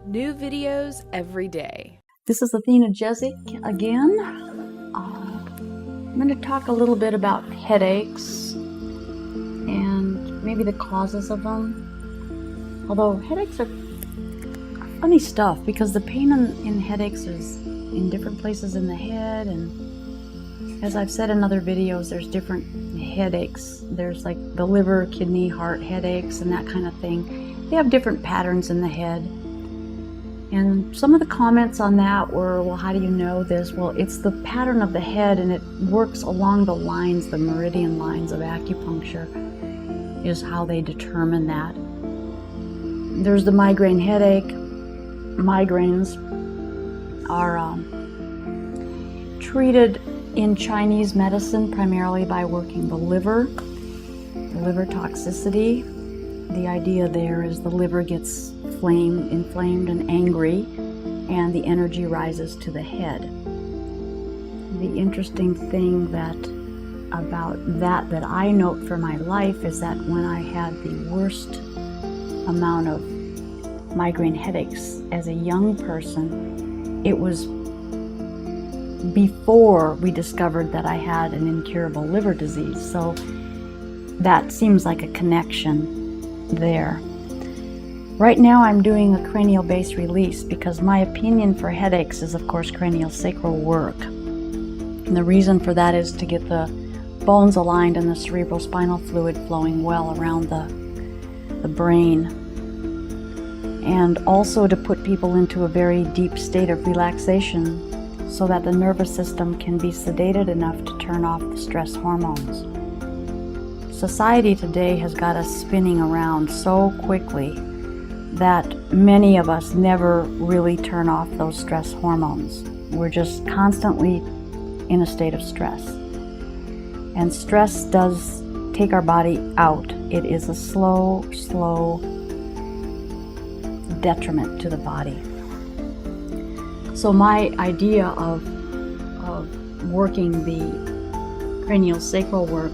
New videos every day. This is Athena Jezik again. I'm going to talk a little bit about headaches and maybe the causes of them. Although headaches are funny stuff because the pain in headaches is in different places in the head, and as I've said in other videos, there's different headaches. There's like the liver, kidney, heart headaches and that kind of thing. They have different patterns in the head. And some of the comments on that were, well, how do you know this? Well, it's the pattern of the head, and it works along the lines, the meridian lines of acupuncture is how they determine that. There's the migraine headache. Migraines are treated in Chinese medicine primarily by working the liver toxicity. The idea there is the liver gets inflamed and angry, and the energy rises to the head. The interesting thing about that I note for my life is that when I had the worst amount of migraine headaches as a young person, it was before we discovered that I had an incurable liver disease. So that seems like a connection there. Right now I'm doing a cranial base release because my opinion for headaches is, of course, cranial sacral work. And the reason for that is to get the bones aligned and the cerebrospinal fluid flowing well around the brain. And also to put people into a very deep state of relaxation so that the nervous system can be sedated enough to turn off the stress hormones. Society today has got us spinning around so quickly that many of us never really turn off those stress hormones. We're just constantly in a state of stress. And stress does take our body out. It is a slow detriment to the body. So my idea of working the cranial sacral work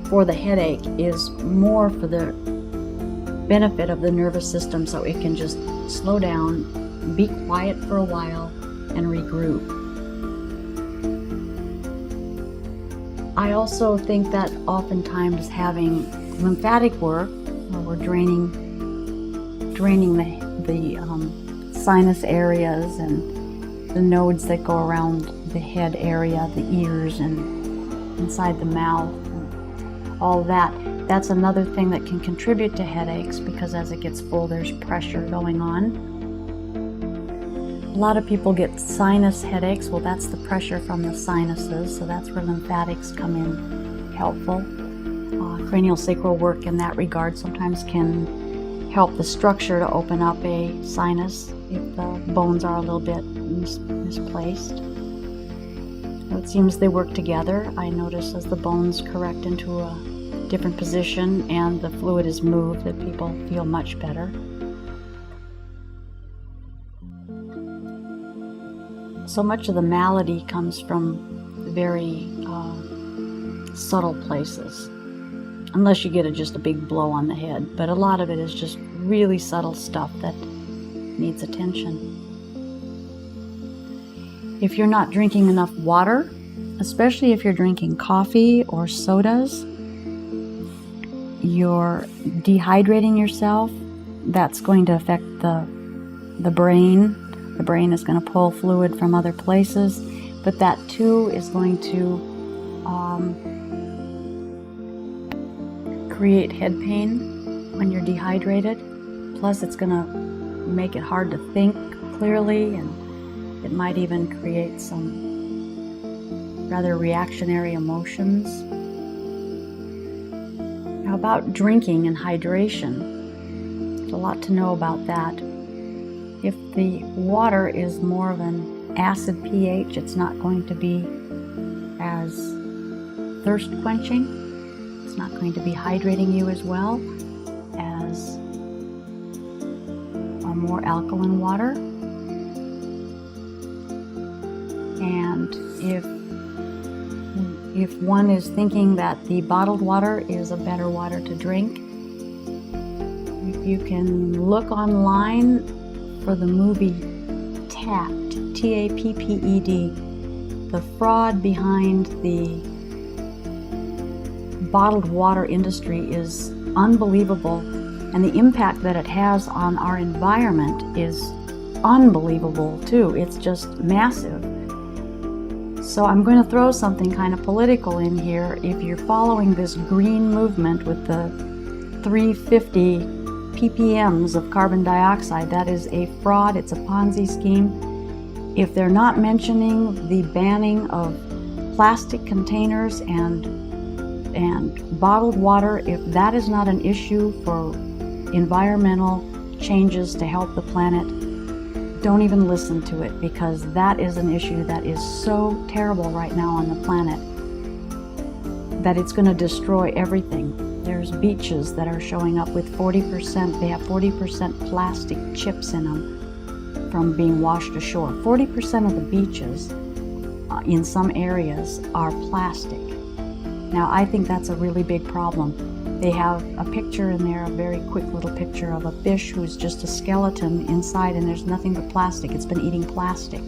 for the headache is more for the benefit of the nervous system, so it can just slow down, be quiet for a while, and regroup. I also think that oftentimes having lymphatic work, where we're draining the sinus areas and the nodes that go around the head area, the ears and inside the mouth, and all that. That's another thing that can contribute to headaches, because as it gets full, there's pressure going on. A lot of people get sinus headaches. Well, that's the pressure from the sinuses, so that's where lymphatics come in helpful. Cranial sacral work in that regard sometimes can help the structure to open up a sinus if the bones are a little bit misplaced. It seems they work together. I notice as the bones correct into a different position and the fluid is moved, that people feel much better. So much of the malady comes from very subtle places, unless you get just a big blow on the head, but a lot of it is just really subtle stuff that needs attention. If you're not drinking enough water, especially if you're drinking coffee or sodas, you're dehydrating yourself. That's going to affect the brain. The brain is going to pull fluid from other places, but that too is going to create head pain when you're dehydrated. Plus it's going to make it hard to think clearly, and it might even create some rather reactionary emotions. Now, about drinking and hydration, there's a lot to know about that. If the water is more of an acid pH, it's not going to be as thirst quenching. It's not going to be hydrating you as well as a more alkaline water. And if one is thinking that the bottled water is a better water to drink, if you can look online for the movie Tapped, T-A-P-P-E-D. The fraud behind the bottled water industry is unbelievable, and the impact that it has on our environment is unbelievable too. It's just massive. So I'm going to throw something kind of political in here. If you're following this green movement with the 350 ppms of carbon dioxide, that is a fraud. It's a Ponzi scheme. If they're not mentioning the banning of plastic containers and bottled water, if that is not an issue for environmental changes to help the planet, don't even listen to it, because that is an issue that is so terrible right now on the planet that it's going to destroy everything. There's beaches that are showing up with 40%, they have 40% plastic chips in them from being washed ashore. 40% of the beaches in some areas are plastic. Now, I think that's a really big problem. They have a picture in there, a very quick little picture of a fish who's just a skeleton inside, and there's nothing but plastic. It's been eating plastic.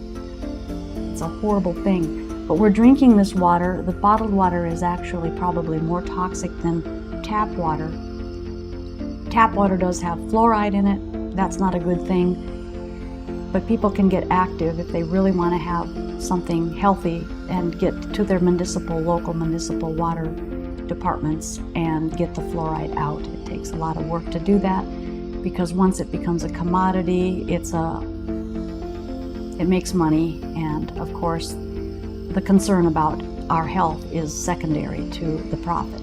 It's a horrible thing. But we're drinking this water. The bottled water is actually probably more toxic than tap water. Tap water does have fluoride in it. That's not a good thing. But people can get active if they really want to have something healthy and get to their local municipal water departments and get the fluoride out. It takes a lot of work to do that, because once it becomes a commodity, it makes money, and of course the concern about our health is secondary to the profit.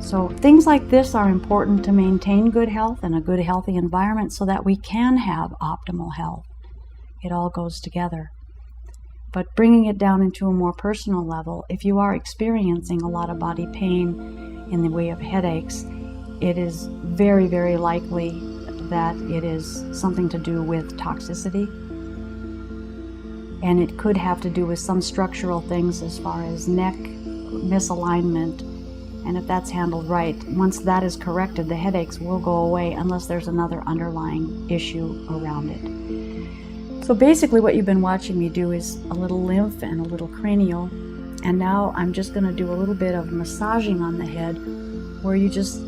So things like this are important to maintain good health and a good healthy environment so that we can have optimal health. It all goes together. But bringing it down into a more personal level, if you are experiencing a lot of body pain in the way of headaches, it is very, very likely that it is something to do with toxicity. And it could have to do with some structural things as far as neck misalignment. And if that's handled right, once that is corrected, the headaches will go away unless there's another underlying issue around it. So basically what you've been watching me do is a little lymph and a little cranial, and now I'm just going to do a little bit of massaging on the head, where you just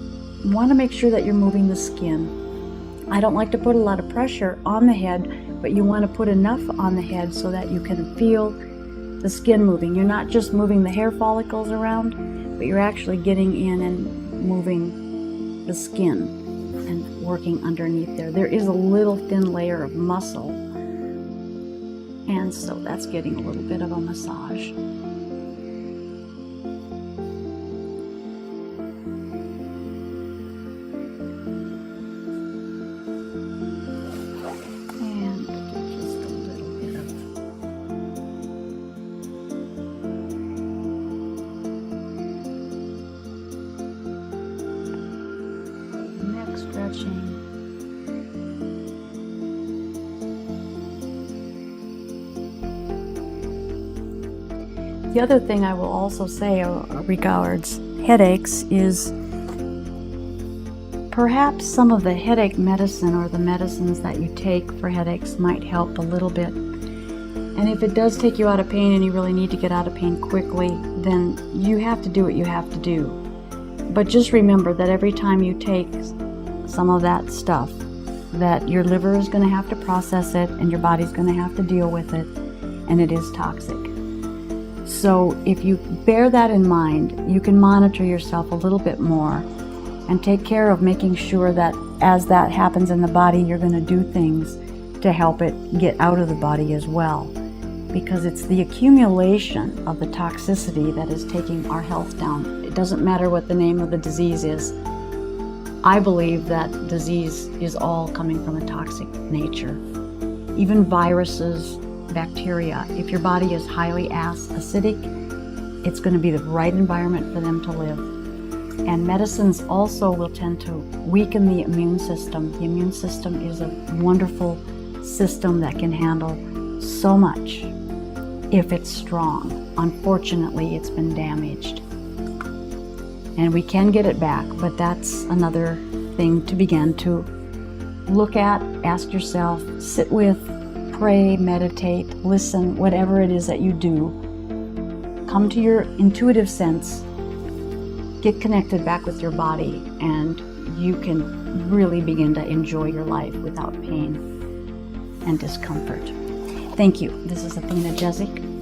want to make sure that you're moving the skin. I don't like to put a lot of pressure on the head, but you want to put enough on the head so that you can feel the skin moving. You're not just moving the hair follicles around, but you're actually getting in and moving the skin and working underneath there. There is a little thin layer of muscle, and so that's getting a little bit of a massage. And just a little bit of neck stretching. The other thing I will also say regards headaches is perhaps some of the headache medicine or the medicines that you take for headaches might help a little bit. And if it does take you out of pain and you really need to get out of pain quickly, then you have to do what you have to do. But just remember that every time you take some of that stuff, that your liver is going to have to process it and your body's going to have to deal with it, and it is toxic. So if you bear that in mind, you can monitor yourself a little bit more and take care of making sure that as that happens in the body, you're going to do things to help it get out of the body as well. Because it's the accumulation of the toxicity that is taking our health down. It doesn't matter what the name of the disease is. I believe that disease is all coming from a toxic nature. Even viruses, bacteria, if your body is highly acidic, it's going to be the right environment for them to live. And medicines also will tend to weaken the immune system. The immune system is a wonderful system that can handle so much if it's strong. Unfortunately, it's been damaged. And we can get it back, but that's another thing to begin to look at, ask yourself, sit with, pray, meditate, listen, whatever it is that you do. Come to your intuitive sense, get connected back with your body, and you can really begin to enjoy your life without pain and discomfort. Thank you. This is Athena Jezik.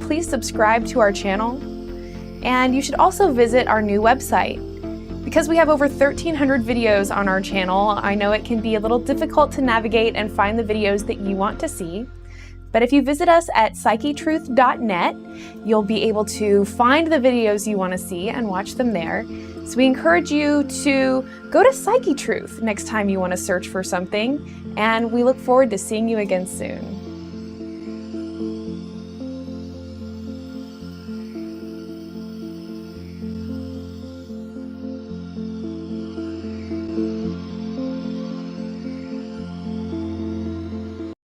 Please subscribe to our channel, and you should also visit our new website. Because we have over 1,300 videos on our channel, I know it can be a little difficult to navigate and find the videos that you want to see. But if you visit us at psychetruth.net, you'll be able to find the videos you want to see and watch them there. So we encourage you to go to Psyche Truth next time you want to search for something, and we look forward to seeing you again soon.